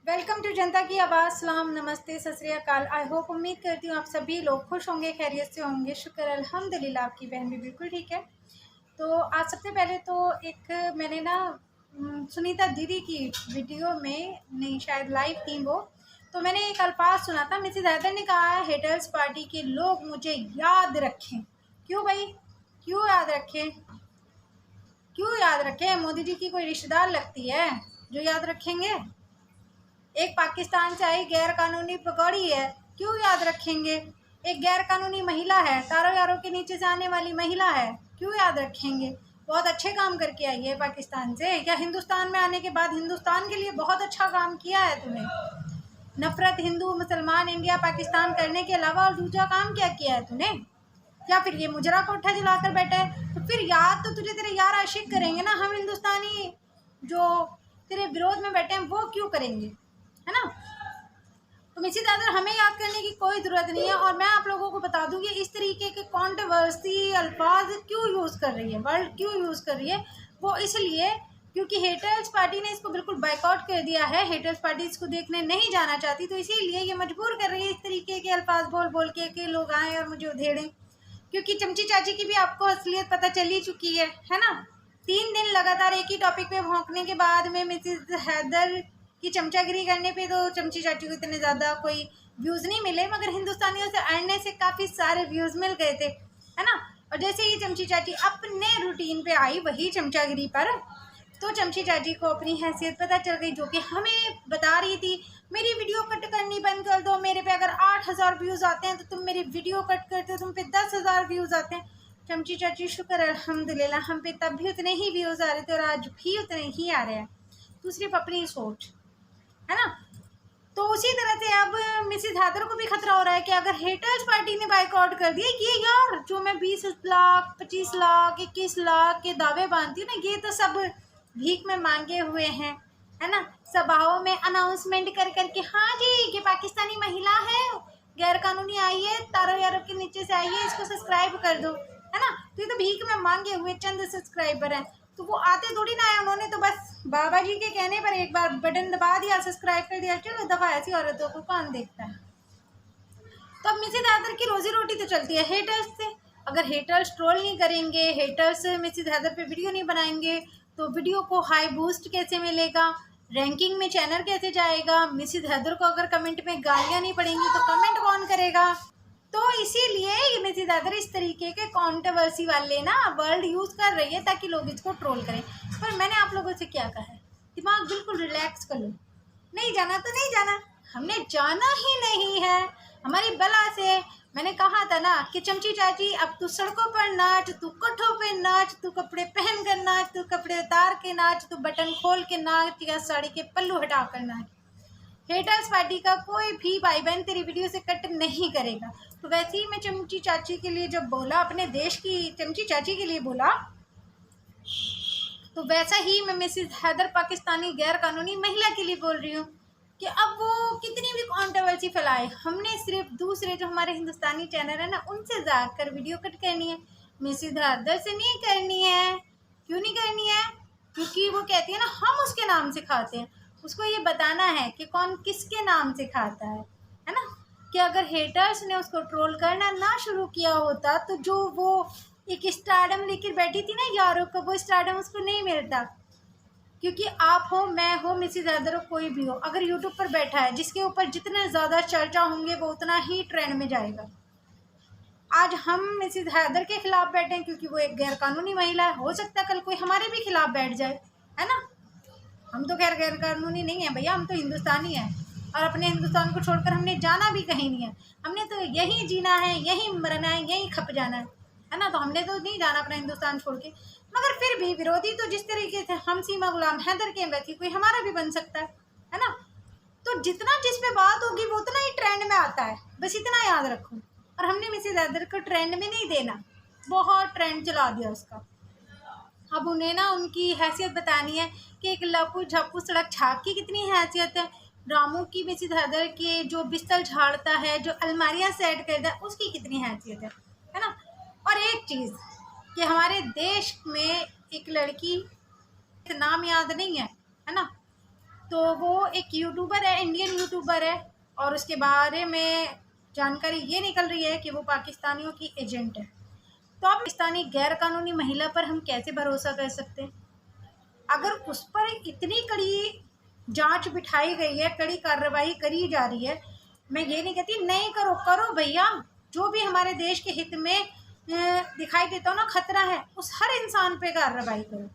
Welcome to जनता की आवाज़। सलाम, नमस्ते, सत श्री अकाल। आई होप, उम्मीद करती हूँ आप सभी लोग खुश होंगे, खैरियत से होंगे। शुक्र अल्हम्दुलिल्लाह, आपकी बहन भी बिल्कुल ठीक है। तो आज सबसे पहले तो एक मैंने ना सुनीता दीदी की वीडियो में, नहीं शायद लाइव थी वो, तो मैंने एक अल्फाज सुना था। मिसेज हैदर ने कहा है, हेटर्स पार्टी के लोग मुझे याद रखें। क्यों भाई, क्यों याद रखें? क्यों याद रखें? मोदी जी की कोई रिश्तेदार लगती है जो याद रखेंगे? एक पाकिस्तान से आई गैर कानूनी पकौड़ी है, क्यों याद रखेंगे? एक गैर कानूनी महिला है, तारों यारों के नीचे से आने वाली महिला है, क्यों याद रखेंगे? बहुत अच्छे काम करके आई है पाकिस्तान से, क्या हिंदुस्तान में आने के बाद हिंदुस्तान के लिए बहुत अच्छा काम किया है तूने? नफरत हिंदू मुसलमान इंडिया पाकिस्तान करने के अलावा और दूसरा काम क्या किया है तूने? या फिर ये मुजरा कोठा जलाकर बैठा है? तो फिर याद तो तुझे तेरे यार आशिक करेंगे ना, हम हिंदुस्तानी जो तेरे विरोध में बैठे हैं वो क्यों करेंगे, है ना? तो मिसेज हैदर, हमें याद करने की कोई ज़रूरत नहीं है। और मैं आप लोगों को बता दूं कि इस तरीके के कॉन्ट्रोवर्सी अल्फाज क्यों यूज़ कर रही है, वर्ल्ड क्यों यूज़ कर रही है, वो इसलिए क्योंकि हेटर्स पार्टी ने इसको बिल्कुल बाइकआउट कर दिया है। हेटर्स पार्टी इसको देखने नहीं जाना चाहती, तो इसीलिए ये मजबूर कर रही है इस तरीके के अल्फाज बोल बोल के कि लोग आएँ और मुझे उधेड़ें। क्योंकि चमची चाची की भी आपको असलियत पता चल ही चुकी है ना? 3 दिन लगातार एक ही टॉपिक पे भौंकने के बाद में मिसेज हैदर की चमचागिरी करने पे तो चमची चाची को इतने ज़्यादा कोई व्यूज़ नहीं मिले, मगर हिंदुस्तानियों से अड़ने से काफ़ी सारे व्यूज़ मिल गए थे, है ना? और जैसे ही चमची चाची अपने रूटीन पे आई, वही चमचागिरी पर, तो चमची चाची को अपनी हैसियत पता चल गई, जो कि हमें बता रही थी मेरी वीडियो कट करनी बंद कर दो। मेरे पे अगर 8,000 व्यूज़ आते हैं तो तुम मेरी वीडियो कट करते हो, तुम पे 10,000 व्यूज़ आते हैं। चमची चाची शुक्र अल्हम्दुलिल्लाह, हम पे तब भी उतने ही व्यूज़ आ रहे थे और आज भी उतने ही आ रहे हैं। तो सिर्फ अपनी सोच, है ना? तो उसी तरह से अब मिसेज हैदर को भी खतरा हो रहा है कि अगर हेटर्स पार्टी ने बाइकआउट कर दिया, ये यार जो मैं 20 लाख 25 लाख 21 लाख के दावे बांधती हूँ ना, ये तो सब भीख में मांगे हुए हैं, है ना? सभाओं में अनाउंसमेंट कर करके, हाँ जी कि पाकिस्तानी महिला है, गैर कानूनी आई है, तारों यारों के नीचे से आई है, इसको सब्सक्राइब कर दो, है ना? तो ये तो भीख में मांगे हुए चंद सब्सक्राइबर हैं। तो वो आते थोड़ी ना है, उन्होंने तो बस बाबा जी के कहने पर एक बार बटन दबा दिया, सब्सक्राइब कर दिया, चलो दफा। ऐसी औरतों को कौन देखता है? तो अब मिसेज हैदर की रोजी रोटी तो चलती है हेटर्स से। अगर हेटर्स ट्रोल नहीं करेंगे, हेटर्स मिसेज हैदर पे वीडियो नहीं बनाएंगे, तो वीडियो को हाई बूस्ट कैसे मिलेगा, रैंकिंग में चैनल कैसे जाएगा? मिसेज हैदर को अगर कमेंट में गालियाँ नहीं पड़ेंगी तो कमेंट कौन करेगा? तो इसीलिए ये मिसेज हैदर इस तरीके के कंट्रोवर्सी वाले ना वर्ड यूज़ कर रही है ताकि लोग इसको ट्रोल करें। पर मैंने आप लोगों से क्या कहा है, दिमाग बिल्कुल रिलैक्स कर लो। नहीं जाना तो नहीं जाना, हमने जाना ही नहीं है, हमारी बला से। मैंने कहा था ना कि चमची चाची, अब तू सड़कों पर नाच, तू कोठों पे नाच, तू कपड़े पहन कर नाच, तू कपड़े उतार के नाच, तू बटन खोल के नाच या साड़ी के पल्लू हटा कर नाच। हेटर्स पार्टी का कोई भी भाई बहन तेरी वीडियो से कट नहीं करेगा। तो वैसे ही मैं चमची चाची के लिए जब बोला, अपने देश की चमची चाची के लिए बोला, तो वैसा ही मैं मिसेज हैदर पाकिस्तानी गैर कानूनी महिला के लिए बोल रही हूँ कि अब वो कितनी भी कंट्रोवर्सी फैलाए, हमने सिर्फ दूसरे जो हमारे हिंदुस्तानी चैनल है ना, उनसे जाकर वीडियो कट करनी है, मिसेज हैदर से नहीं करनी है। क्यों नहीं करनी है? क्योंकि वो कहती है ना, हम उसके नाम से खाते हैं। उसको ये बताना है कि कौन किसके नाम से खाता है ना? कि अगर हेटर्स ने उसको ट्रोल करना ना शुरू किया होता, तो जो वो एक स्टारडम लेकर बैठी थी ना यारों को, वो स्टारडम उसको नहीं मिलता। क्योंकि आप हो, मैं हो, मिसेज हैदर हो, कोई भी हो, अगर यूट्यूब पर बैठा है, जिसके ऊपर जितने ज़्यादा चर्चा होंगे वो उतना ही ट्रेंड में जाएगा। आज हम मिसेज हैदर के खिलाफ बैठे हैं क्योंकि वो एक गैर कानूनी महिला है, हो सकता है कल कोई हमारे भी खिलाफ बैठ जाए, है ना? हम तो खैर गैर कानूनी नहीं है भैया, हम तो हिंदुस्तानी हैं, और अपने हिंदुस्तान को छोड़कर हमने जाना भी कहीं नहीं है। हमने तो यहीं जीना है, यहीं मरना है, यहीं खप जाना है ना? तो हमने तो नहीं जाना अपना हिंदुस्तान छोड़ के। मगर फिर भी विरोधी तो जिस तरीके से हम सीमा गुलाम हैदर के, वैसे कोई हमारा भी बन सकता है ना? तो जितना जिस पे बात होगी वो उतना ही ट्रेंड में आता है, बस इतना याद रखो। और हमने मिसेज हैदर को ट्रेंड में नहीं देना, बहुत ट्रेंड चला दिया उसका। अब उन्हें ना उनकी हैसियत बतानी है कि एक लपू झप्पू सड़क छाप की कितनी हैसियत है, रामू की मिसेज हैदर के जो बिस्तर झाड़ता है, जो अलमारियाँ सेट करता है, उसकी कितनी हैसियत है ना? और एक चीज़ कि हमारे देश में एक लड़की, नाम याद नहीं है ना? तो वो एक यूट्यूबर है, इंडियन यूट्यूबर है, और उसके बारे में जानकारी ये निकल रही है कि वो पाकिस्तानियों की एजेंट है। तो अब पाकिस्तानी गैर कानूनी महिला पर हम कैसे भरोसा कर सकते हैं? अगर उस पर इतनी कड़ी जांच बिठाई गई है, कड़ी कार्रवाई करी जा रही है, मैं ये नहीं कहती नहीं करो, करो भैया, जो भी हमारे देश के हित में दिखाई देता हो ना खतरा है, उस हर इंसान पे कार्रवाई करो।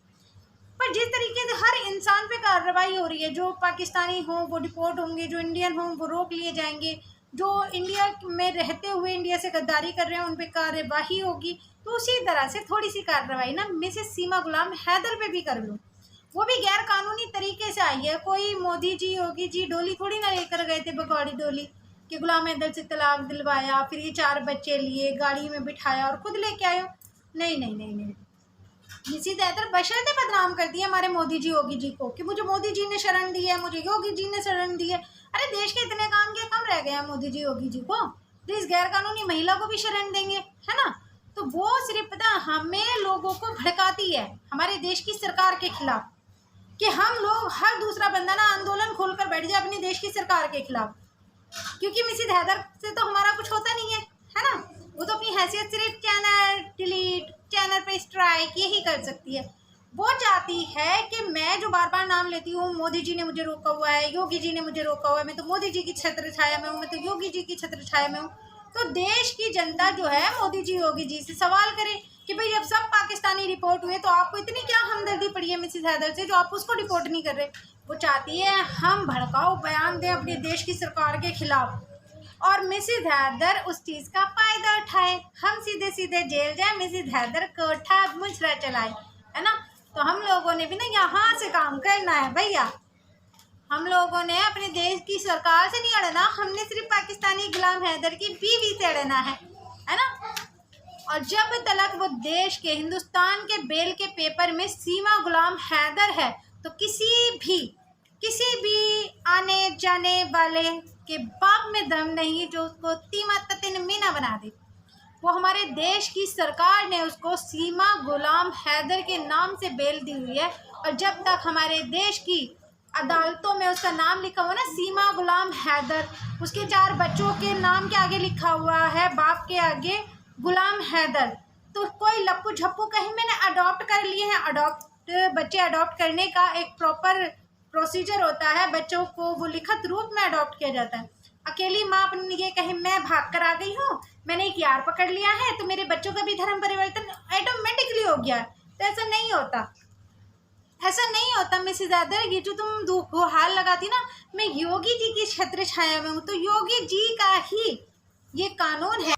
पर जिस तरीके से हर इंसान पे कार्रवाई हो रही है, जो पाकिस्तानी हो वो डिपोर्ट होंगे, जो इंडियन हो वो रोक लिए जाएंगे, जो इंडिया में रहते हुए इंडिया से गद्दारी कर रहे हैं उन पे कार्यवाही होगी, तो उसी तरह से थोड़ी सी कार्रवाई ना मिसेस सीमा गुलाम हैदर पे भी कर लो। वो भी गैर कानूनी तरीके से आई है, कोई मोदी जी योगी जी डोली थोड़ी ना लेकर गए थे, भगौड़ी डोली कि गुलाम हैदर से तलाक दिलवाया, फिर ये 4 बच्चे लिए, गाड़ी में बिठाया और खुद लेके आए हो। नहीं नहीं नहीं नहीं, मिसेस हैदर बशर्ते बदनाम कर दिया हमारे मोदी जी योगी जी को कि मुझे मोदी जी ने शरण दी है, मुझे योगी जी ने शरण दी है। अरे देश के इतने काम क्या कम रह गए हैं मोदी जी योगी जी को, तो इस गैर कानूनी महिला को भी शरण देंगे, है ना? तो वो सिर्फ पता हमें लोगों को भड़काती है हमारे देश की सरकार के खिलाफ, कि हम लोग हर दूसरा बंदा ना आंदोलन खोलकर बैठ जाए अपने देश की सरकार के खिलाफ, क्योंकि मिसेस हैदर से तो हमारा कुछ होता नहीं है ना? वो तो अपनी हैसियत सिर्फ चैनल डिलीट, चैनल पे स्ट्राइक यही कर सकती है। वो चाहती है कि मैं जो बार बार नाम लेती हूँ, मोदी जी ने मुझे रोका हुआ है, योगी जी ने मुझे रोका हुआ है, मैं तो मोदी जी की छत्र छाया में हूँ, मैं तो योगी जी की छत्र छाया में हूँ। तो देश की जनता जो है मोदी जी योगी जी से सवाल करे कि भाई जब सब पाकिस्तानी रिपोर्ट हुए तो आपको इतनी क्या हमदर्दी पड़ी है मिसेस हैदर से जो आप उसको रिपोर्ट नहीं कर रहे? वो चाहती है हम भड़काऊ बयान दें अपने देश की सरकार के खिलाफ, और मिसेस हैदर उस चीज़ का फ़ायदा उठाए, हम सीधे सीधे जेल जाए, मिसेस हैदर कोठा मुचरा चलाए, है ना? तो हम लोगों ने भी ना यहाँ से काम करना है भैया। हम लोगों ने अपने देश की सरकार से नहीं अड़ना, हमने सिर्फ पाकिस्तानी गुलाम हैदर की बीवी से अड़ना है ना? और जब तक वो देश के हिंदुस्तान के बेल के पेपर में सीमा गुलाम हैदर है, तो किसी भी आने जाने वाले के बाप में दम नहीं जो उसको तीमा ततिन मीना बना दे। वो हमारे देश की सरकार ने उसको सीमा गुलाम हैदर के नाम से बेल दी हुई है, और जब तक हमारे देश की अदालतों में उसका नाम लिखा हुआ ना सीमा गुलाम हैदर, उसके 4 बच्चों के नाम के आगे लिखा हुआ है बाप के आगे गुलाम हैदर, तो कोई लप्पू झप्पू कहीं मैंने अडॉप्ट कर लिए हैं। बच्चे अडॉप्ट करने का एक प्रॉपर प्रोसीजर होता है, बच्चों को वो लिखित रूप में अडॉप्ट किया जाता है। अकेली माँ अपनी ये कहे मैं भाग कर आ गई हूँ, मैंने एक यार पकड़ लिया है तो मेरे बच्चों का भी धर्म परिवर्तन ऑटोमेटिकली हो गया, तो ऐसा नहीं होता, ऐसा नहीं होता मिसेस हैदर। ये जो तुम गुहार लगाती ना मैं योगी जी की छत्र छाया में हूँ, तो योगी जी का ही ये कानून है,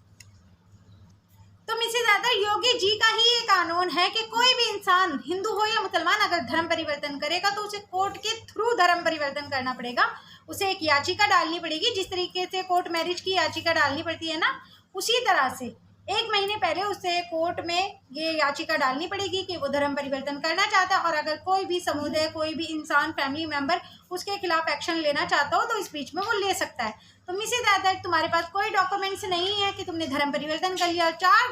तो मिसेस हैदर योगी जी का ही ये कानून है कि कोई भी इंसान हिंदू हो या मुसलमान अगर धर्म परिवर्तन करेगा तो उसे कोर्ट के थ्रू धर्म परिवर्तन करना पड़ेगा, उसे एक याचिका डालनी पड़ेगी। जिस तरीके से कोर्ट मैरिज की याचिका डालनी पड़ती है ना, उसी तरह से 1 महीने पहले उसे कोर्ट में ये याचिका डालनी पड़ेगी कि वो धर्म परिवर्तन करना चाहता है, और अगर कोई भी समुदाय, कोई भी इंसान, फैमिली मेंबर उसके खिलाफ एक्शन लेना चाहता हो तो इस बीच में वो ले सकता है। तो मिसेस हैदर तुम्हारे पास कोई डॉक्यूमेंट्स नहीं है कि तुमने धर्म परिवर्तन कर लिया, 4